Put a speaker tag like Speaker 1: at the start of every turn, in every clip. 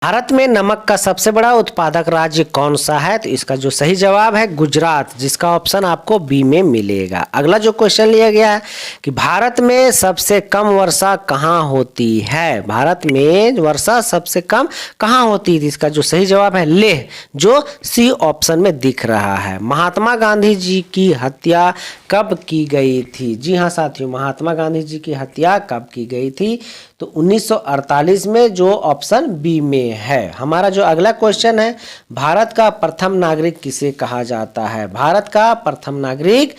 Speaker 1: भारत में नमक का सबसे बड़ा उत्पादक राज्य कौन सा है? तो इसका जो सही जवाब है गुजरात, जिसका ऑप्शन आपको बी में मिलेगा। अगला जो क्वेश्चन लिया गया है कि भारत में सबसे कम वर्षा कहाँ होती है? भारत में वर्षा सबसे कम कहाँ होती है? इसका जो सही जवाब है लेह, जो सी ऑप्शन में दिख रहा है। महात्मा गांधी जी की हत्या कब की गई थी? जी हाँ साथियों, महात्मा गांधी जी की हत्या कब की गई थी? तो 1948 में, जो ऑप्शन बी में है। हमारा जो अगला क्वेश्चन है, भारत का प्रथम नागरिक किसे कहा जाता है? भारत का प्रथम नागरिक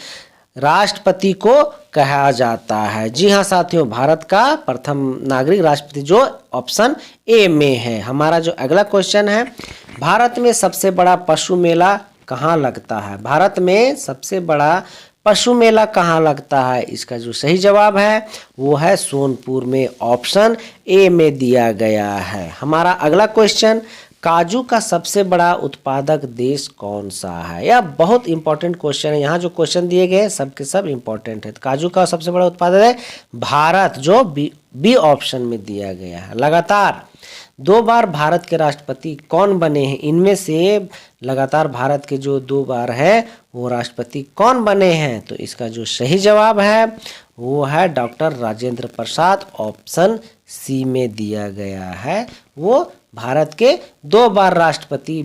Speaker 1: राष्ट्रपति को कहा जाता है। जी हाँ साथियों, भारत का प्रथम नागरिक राष्ट्रपति, जो ऑप्शन ए में है। हमारा जो अगला क्वेश्चन है, भारत में सबसे बड़ा पशु मेला कहाँ लगता है? भारत में सबसे बड़ा पशु मेला कहाँ लगता है? इसका जो सही जवाब है वो है सोनपुर में, ऑप्शन ए में दिया गया है। हमारा अगला क्वेश्चन, काजू का सबसे बड़ा उत्पादक देश कौन सा है? यह बहुत इंपॉर्टेंट क्वेश्चन है। यहाँ जो क्वेश्चन दिए गए हैं सब के सब इंपॉर्टेंट है। काजू का सबसे बड़ा उत्पादक है भारत, जो बी ऑप्शन में दिया गया है। लगातार 2 बार भारत के राष्ट्रपति कौन बने हैं? इनमें से लगातार भारत के जो 2 बार है वो राष्ट्रपति कौन बने हैं? तो इसका जो सही जवाब है वो है doctor Rajendra Prasad, option C में दिया गया है। वो भारत के 2 बार राष्ट्रपति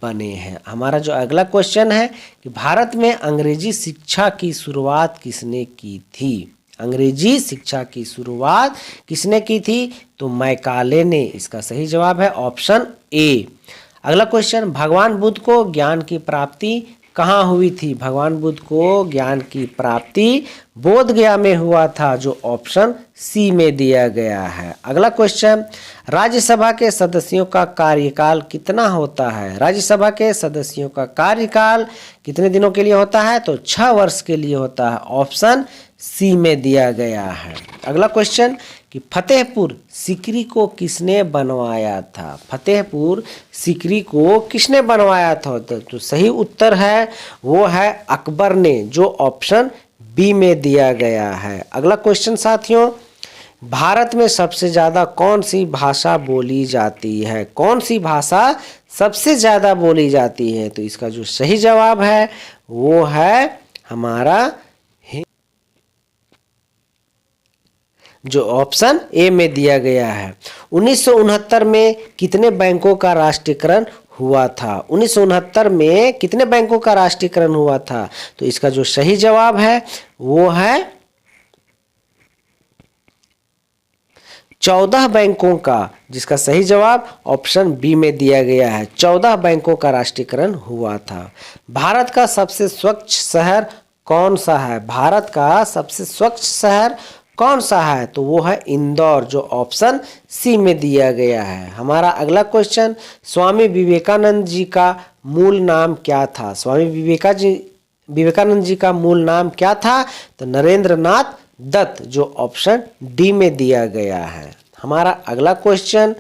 Speaker 1: बने हैं। हमारा जो अगला क्वेश्चन है कि भारत में अंग्रेजी शिक्षा की शुरुआत किसने की थी? अंग्रेजी शिक्षा की शुरुआत किसने की थी? तो मैकाले ने। इसका सही जवाब है ऑप्शन ए। अगला क्वेश्चन, भगवान बुद्ध को ज्ञान की प्राप्ति कहाँ हुई थी? भगवान बुद्ध को ज्ञान की प्राप्ति बोध गया में हुआ था, जो ऑप्शन सी में दिया गया है। अगला क्वेश्चन, राज्यसभा के सदस्यों का कार्यकाल कितना होता है? राज्यसभा के सदस्यों का कार्यकाल कितने दिनों के लिए होता है? तो 6 वर्ष के लिए होता है, ऑप्शन सी में दिया गया है। अगला क्वेश्चन कि फतेहपुर सीकरी को किसने बनवाया था? फतेहपुर सीकरी को किसने बनवाया था? तो सही उत्तर है वो है अकबर ने, जो ऑप्शन बी में दिया गया है। अगला क्वेश्चन साथियों, भारत में सबसे ज्यादा कौन सी भाषा बोली जाती है? कौन सी भाषा सबसे ज्यादा बोली जाती है? तो इसका जो सही जवाब है वो है हमारा जो ऑप्शन ए में दिया गया है। 1969 में कितने बैंकों का राष्ट्रीयकरण हुआ था? 1969 में कितने बैंकों का राष्ट्रीयकरण हुआ था? तो इसका जो सही जवाब है वो है 14 बैंकों का, जिसका सही जवाब ऑप्शन बी में दिया गया है। 14 बैंकों का राष्ट्रीयकरण हुआ था। भारत का सबसे स्वच्छ शहर कौन सा है? भारत का सबसे स्वच्छ शहर कौन सा है? तो वो है इंदौर, जो ऑप्शन सी में दिया गया है। हमारा अगला क्वेश्चन, स्वामी विवेकानंद जी का मूल नाम क्या था? स्वामी विवेकानंद जी का मूल नाम क्या था? तो नरेंद्र नाथ दत्त, जो ऑप्शन डी में दिया गया है। हमारा अगला क्वेश्चन,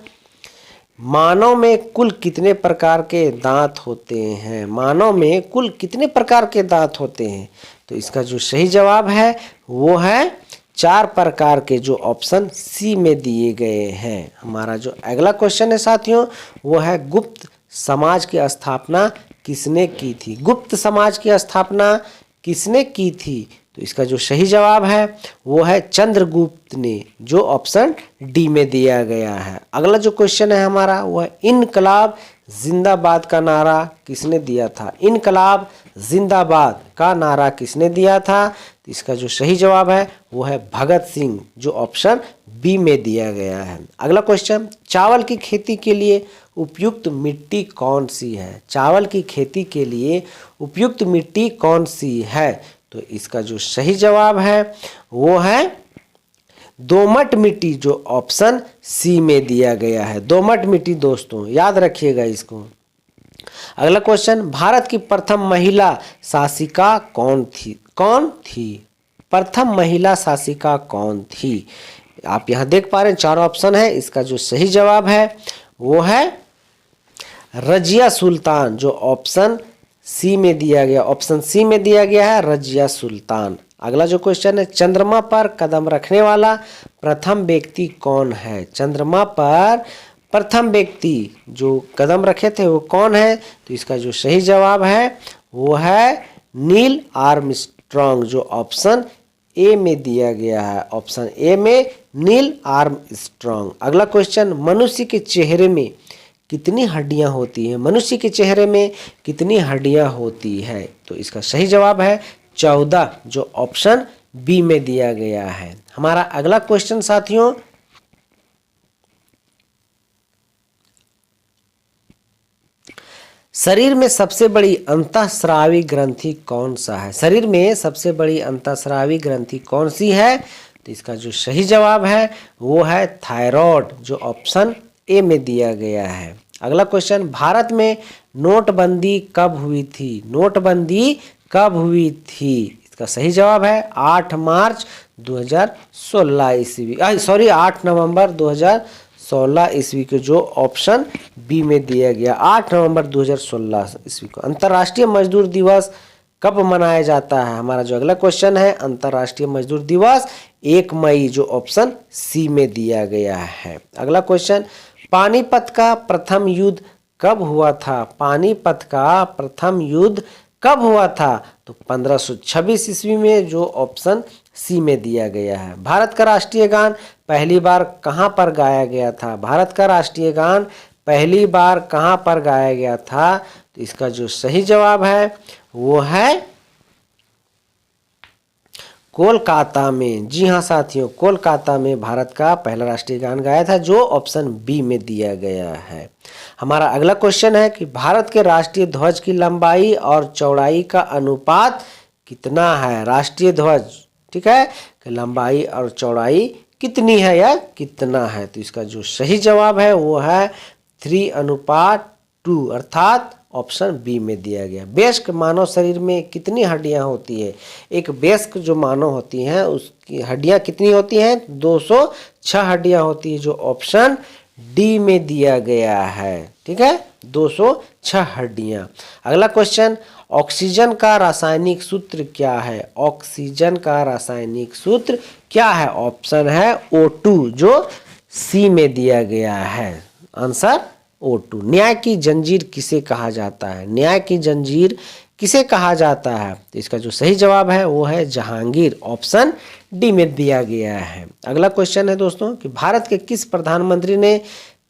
Speaker 1: मानव में कुल कितने प्रकार के दांत होते हैं? मानव में कुल कितने प्रकार के दांत होते हैं? तो इसका जो सही जवाब है वो है 4 प्रकार के, जो ऑप्शन सी में दिए गए हैं। हमारा जो अगला क्वेश्चन है साथियों वो है गुप्त समाज की स्थापना किसने की थी? गुप्त समाज की स्थापना किसने की थी? तो इसका जो सही जवाब है वो है चंद्रगुप्त ने, जो ऑप्शन डी में दिया गया है। अगला जो क्वेश्चन है हमारा वो है इनकलाब जिंदाबाद का नारा किसने दिया था? इनकलाब जिंदाबाद का नारा किसने दिया था? तो इसका जो सही जवाब है वो है भगत सिंह, जो ऑप्शन बी में दिया गया है। अगला क्वेश्चन, चावल की खेती के लिए उपयुक्त मिट्टी कौन सी है? चावल की खेती के लिए उपयुक्त मिट्टी कौन सी है? तो इसका जो सही जवाब है वो है दोमट मिट्टी, जो ऑप्शन सी में दिया गया है। दोमट मिट्टी दोस्तों याद रखिएगा इसको। अगला क्वेश्चन, भारत की प्रथम महिला शासिका कौन थी? प्रथम महिला शासिका कौन थी? आप यहां देख पा रहे हैं 4 ऑप्शन है। इसका जो सही जवाब है वो है रजिया सुल्तान, जो ऑप्शन सी में दिया गया, ऑप्शन सी में दिया गया है रजिया सुल्तान। अगला जो क्वेश्चन है, चंद्रमा पर कदम रखने वाला प्रथम व्यक्ति कौन है? चंद्रमा पर प्रथम व्यक्ति जो कदम रखे थे वो कौन है? तो इसका जो सही जवाब है वो है नील आर्मस्ट्रॉन्ग, जो ऑप्शन ए में दिया गया है। ऑप्शन ए में नील आर्मस्ट्रॉन्ग। अगला क्वेश्चन, मनुष्य के चेहरे में कितनी हड्डियां होती हैं? मनुष्य के चेहरे में कितनी हड्डियां होती है? तो इसका सही जवाब है 14, जो ऑप्शन बी में दिया गया है। हमारा अगला क्वेश्चन साथियों, शरीर में सबसे बड़ी अंतःस्रावी ग्रंथि कौन सा है? शरीर में सबसे बड़ी अंतःस्रावी ग्रंथि कौन सी है? तो इसका जो सही जवाब है वो है थायराइड, जो ऑप्शन ए में दिया गया है। अगला क्वेश्चन, भारत में नोटबंदी कब हुई थी? नोटबंदी कब हुई थी? इसका सही जवाब है 8 मार्च 2016 ईस्वी, 8 नवंबर 2016 ईस्वी को, जो ऑप्शन बी में दिया गया। 8 नवंबर 2016 ईस्वी को। अंतर्राष्ट्रीय मजदूर दिवस कब मनाया जाता है? हमारा जो अगला क्वेश्चन है, अंतर्राष्ट्रीय मजदूर दिवस 1 मई, जो ऑप्शन सी में दिया गया है। अगला क्वेश्चन, पानीपत का प्रथम युद्ध कब हुआ था? पानीपत का प्रथम युद्ध कब हुआ था? तो 1526 ईस्वी में, जो ऑप्शन सी में दिया गया है। भारत का राष्ट्रीय गान पहली बार कहाँ पर गाया गया था? भारत का राष्ट्रीय गान पहली बार कहाँ पर गाया गया था? तो इसका जो सही जवाब है वो है कोलकाता में। जी हाँ साथियों, कोलकाता में भारत का पहला राष्ट्रीय गान गाया था, जो ऑप्शन बी में दिया गया है। हमारा अगला क्वेश्चन है कि भारत के राष्ट्रीय ध्वज की लंबाई और चौड़ाई का अनुपात कितना है? राष्ट्रीय ध्वज, ठीक है, कि लंबाई और चौड़ाई कितनी है या कितना है? तो इसका जो सही जवाब है वो है 3:2, अर्थात ऑप्शन बी में दिया गया। वयस्क मानव शरीर में कितनी हड्डियां होती है? एक वयस्क जो मानव होती हैं उसकी हड्डियां कितनी होती हैं? 206 हड्डियां होती है, जो ऑप्शन डी में दिया गया है। ठीक है, 206 हड्डियां। अगला क्वेश्चन, ऑक्सीजन का रासायनिक सूत्र क्या है? ऑक्सीजन का रासायनिक सूत्र क्या है? ऑप्शन है O2, जो सी में दिया गया है। Answer O2। न्याय की जंजीर किसे कहा जाता है? न्याय की जंजीर किसे कहा जाता है? तो इसका जो सही जवाब है वो है जहांगीर, ऑप्शन डी में दिया गया है। अगला क्वेश्चन है दोस्तों कि भारत के किस प्रधानमंत्री ने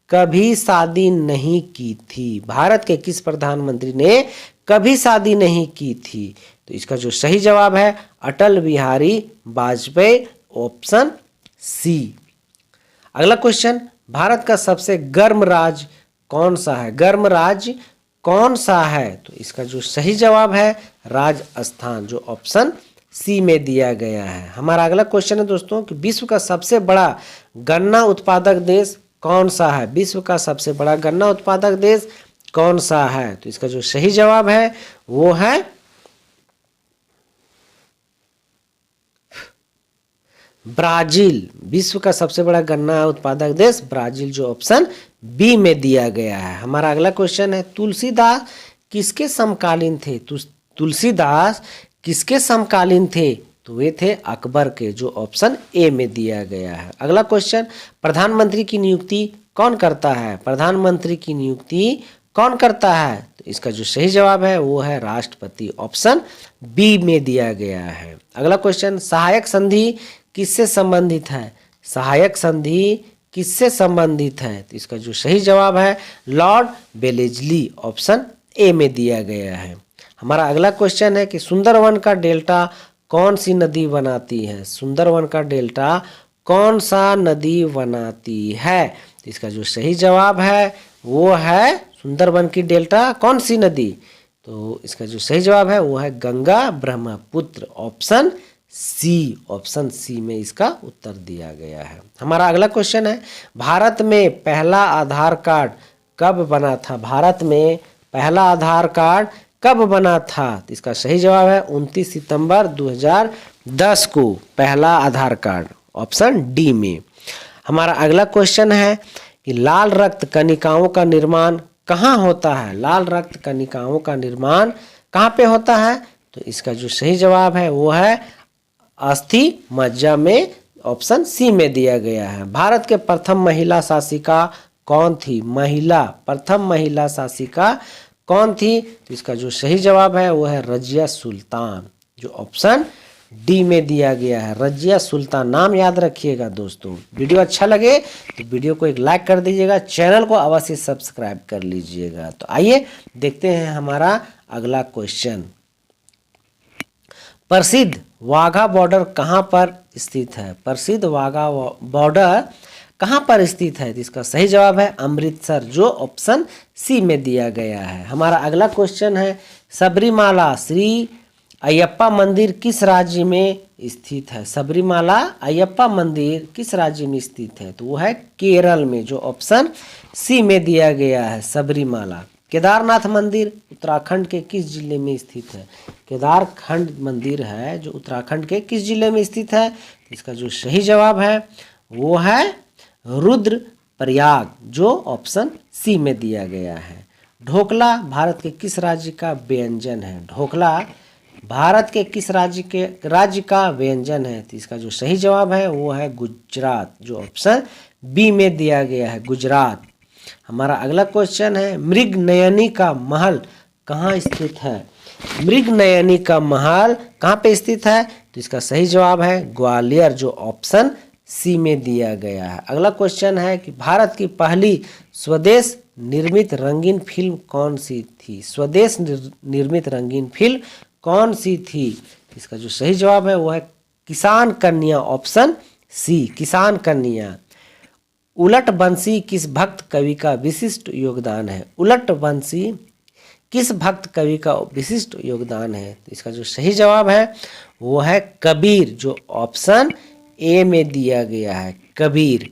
Speaker 1: कभी शादी नहीं की थी? भारत के किस प्रधानमंत्री ने कभी शादी नहीं की थी? तो इसका जो सही जवाब है अटल बिहारी वाजपेयी, ऑप्शन सी। अगला क्वेश्चन, भारत का सबसे गर्म राज्य कौन सा है? गर्म राज्य कौन सा है? तो इसका जो सही जवाब है राजस्थान, जो ऑप्शन सी में दिया गया है। हमारा अगला क्वेश्चन है दोस्तों कि विश्व का सबसे बड़ा गन्ना उत्पादक देश कौन सा है? विश्व का सबसे बड़ा गन्ना उत्पादक देश कौन सा है? तो इसका जो सही जवाब है वो है ब्राजील। विश्व का सबसे बड़ा गन्ना उत्पादक देश ब्राजील, जो ऑप्शन बी में दिया गया है। हमारा अगला क्वेश्चन है तुलसीदास किसके समकालीन थे? तुलसीदास किसके समकालीन थे? तो वे थे अकबर के, जो ऑप्शन ए में दिया गया है। अगला क्वेश्चन, प्रधानमंत्री की नियुक्ति कौन करता है? प्रधानमंत्री की नियुक्ति कौन करता है? तो इसका जो सही जवाब है वो है राष्ट्रपति, ऑप्शन बी में दिया गया है। अगला क्वेश्चन, सहायक संधि किससे संबंधित है? सहायक संधि किससे संबंधित है? तो इसका जो सही जवाब है लॉर्ड वेलेस्ली, ऑप्शन ए में दिया गया है। हमारा अगला क्वेश्चन है कि सुंदरवन का डेल्टा कौन सी नदी बनाती है? सुंदरवन का डेल्टा कौन सा नदी बनाती है? तो इसका जो सही जवाब है वो है सुंदरवन की डेल्टा कौन सी नदी? तो इसका जो सही जवाब है वो है Ganga Brahmaputra, option C. Option C में इसका उत्तर दिया गया है। हमारा अगला क्वेश्चन है भारत में पहला आधार कार्ड कब बना था? भारत में पहला आधार कार्ड कब बना था? तो इसका सही जवाब है 29 सितंबर 2010 को पहला आधार कार्ड, ऑप्शन डी में। हमारा अगला क्वेश्चन है कि लाल रक्त कणिकाओं का निर्माण कहाँ होता है? लाल रक्त कणिकाओं का निर्माण कहाँ पे होता है? तो इसका जो सही जवाब है वो है अस्थि मज्जा में, ऑप्शन सी में दिया गया है। भारत के प्रथम महिला शासिका कौन थी? महिला, प्रथम महिला शासिका कौन थी? तो इसका जो सही जवाब है वो है रजिया सुल्तान, जो ऑप्शन डी में दिया गया है, रजिया सुल्तान। नाम याद रखिएगा दोस्तों। वीडियो अच्छा लगे तो वीडियो को एक लाइक कर दीजिएगा, चैनल को अवश्य सब्सक्राइब कर लीजिएगा। तो आइए देखते हैं हमारा अगला क्वेश्चन। प्रसिद्ध वाघा बॉर्डर कहाँ पर स्थित है? प्रसिद्ध वाघा बॉर्डर कहाँ पर स्थित है? तो इसका सही जवाब है अमृतसर, जो ऑप्शन सी में दिया गया है। हमारा अगला क्वेश्चन है सबरीमाला श्री अयप्पा मंदिर किस राज्य में स्थित है? सबरीमाला अयप्पा मंदिर किस राज्य में स्थित है? तो वो है केरल में, जो ऑप्शन सी में दिया गया है सबरीमाला। केदारनाथ मंदिर उत्तराखंड के किस जिले में स्थित है? केदारखंड मंदिर है जो उत्तराखंड के किस जिले में स्थित है? इसका जो सही जवाब है वो है रुद्रप्रयाग, जो ऑप्शन सी में दिया गया है। ढोकला भारत के किस राज्य का व्यंजन है? ढोकला भारत के किस राज्य का व्यंजन है? तो इसका जो सही जवाब है वो है गुजरात, जो ऑप्शन बी में दिया गया है, गुजरात। हमारा अगला क्वेश्चन है मृगनयनी का महल कहाँ स्थित है? मृगनयनी का महल कहाँ पे स्थित है? तो इसका सही जवाब है ग्वालियर, जो ऑप्शन सी में दिया गया है। अगला क्वेश्चन है कि भारत की पहली स्वदेश निर्मित रंगीन फिल्म कौन सी थी? स्वदेश निर्मित रंगीन फिल्म कौन सी थी? इसका जो सही जवाब है वो है किसान कन्या, ऑप्शन सी, किसान कन्या। उलट बंसी किस भक्त कवि का विशिष्ट योगदान है? उलट बंसी किस भक्त कवि का विशिष्ट योगदान है? तो इसका जो सही जवाब है वो है कबीर, जो ऑप्शन ए में दिया गया है, कबीर।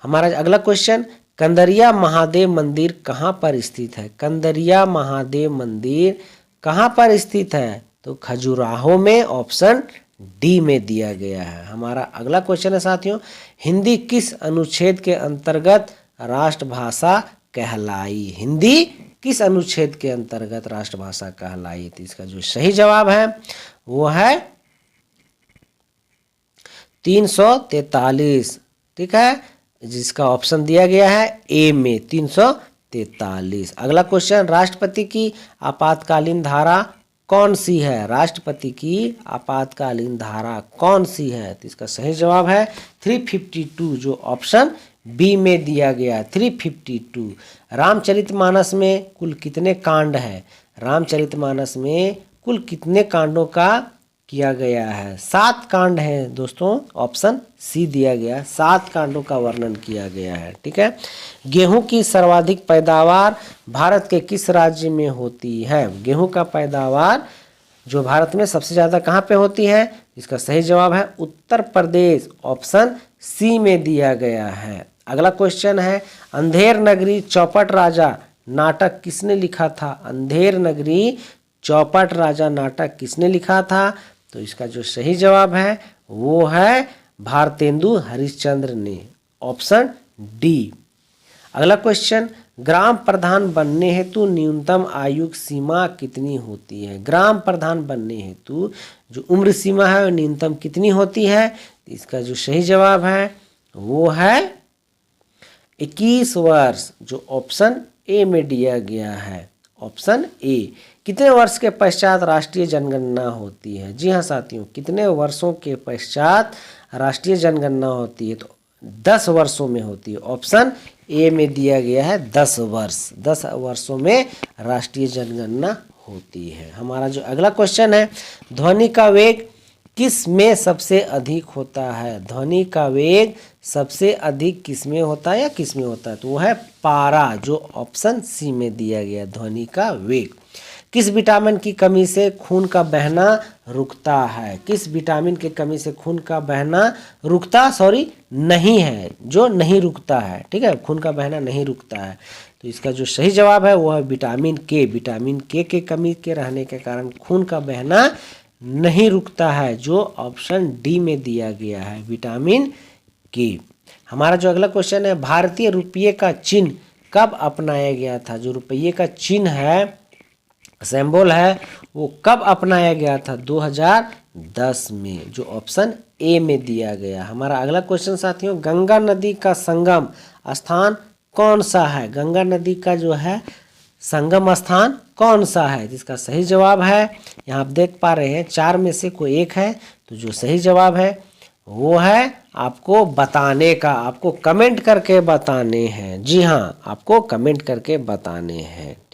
Speaker 1: हमारा अगला क्वेश्चन कंदरिया महादेव मंदिर कहाँ पर स्थित है? कंदरिया महादेव मंदिर कहाँ पर स्थित है? तो खजुराहो में, ऑप्शन डी में दिया गया है। हमारा अगला क्वेश्चन है साथियों, हिंदी किस अनुच्छेद के अंतर्गत राष्ट्रभाषा कहलाई? हिंदी किस अनुच्छेद के अंतर्गत राष्ट्रभाषा कहलाई? तो इसका जो सही जवाब है वो है 343, ठीक है, जिसका ऑप्शन दिया गया है ए में 343। अगला क्वेश्चन राष्ट्रपति की आपातकालीन धारा कौन सी है? राष्ट्रपति की आपातकालीन धारा कौन सी है? तो इसका सही जवाब है 352, जो ऑप्शन बी में दिया गया है, 352। रामचरितमानस में कुल कितने कांड है? रामचरितमानस में कुल कितने कांडों का किया गया है? 7 कांड हैं दोस्तों, ऑप्शन सी दिया गया, 7 कांडों का वर्णन किया गया है, ठीक है। गेहूं की सर्वाधिक पैदावार भारत के किस राज्य में होती है? गेहूं का पैदावार जो भारत में सबसे ज़्यादा कहाँ पे होती है? इसका सही जवाब है उत्तर प्रदेश, ऑप्शन सी में दिया गया है। अगला क्वेश्चन है अंधेर नगरी चौपट राजा नाटक किसने लिखा था? अंधेर नगरी चौपट राजा नाटक किसने लिखा था? तो इसका जो सही जवाब है वो है भारतेंदु हरिश्चंद्र ने, ऑप्शन डी। अगला क्वेश्चन ग्राम प्रधान बनने हेतु न्यूनतम आयु सीमा कितनी होती है? ग्राम प्रधान बनने हेतु जो उम्र सीमा है वो न्यूनतम कितनी होती है? इसका जो सही जवाब है वो है 21 वर्ष, जो ऑप्शन ए में दिया गया है, ऑप्शन ए। कितने वर्ष के पश्चात राष्ट्रीय जनगणना होती है? जी हाँ साथियों, कितने वर्षों के पश्चात राष्ट्रीय जनगणना होती है? तो 10 वर्षों में होती है, ऑप्शन ए में दिया गया है 10 वर्ष, 10 वर्षों में राष्ट्रीय जनगणना होती है। हमारा जो अगला क्वेश्चन है ध्वनि का वेग किस में सबसे अधिक होता है? ध्वनि का वेग सबसे अधिक किस में होता है या किस में होता है? तो वो है पारा, जो ऑप्शन सी में दिया गया, ध्वनि का वेग। किस विटामिन की कमी से खून का बहना रुकता है? किस विटामिन की कमी से खून का बहना नहीं है, जो नहीं रुकता है, ठीक है, खून का बहना नहीं रुकता है। तो इसका जो सही जवाब है वो है विटामिन के। विटामिन के कमी के रहने के कारण खून का बहना नहीं रुकता है, जो ऑप्शन डी में दिया गया है, विटामिन के। हमारा जो अगला क्वेश्चन है भारतीय रुपये का चिन्ह कब अपनाया गया था? जो रुपये का चिन्ह है, सिंबल है, वो कब अपनाया गया था? 2010 में, जो ऑप्शन ए में दिया गया। हमारा अगला क्वेश्चन साथियों गंगा नदी का संगम स्थान कौन सा है? गंगा नदी का जो है संगम स्थान कौन सा है? जिसका सही जवाब है, यहाँ आप देख पा रहे हैं 4 में से कोई एक है, तो जो सही जवाब है वो है आपको बताने का, आपको कमेंट करके बताने हैं। जी हाँ, आपको कमेंट करके बताने हैं।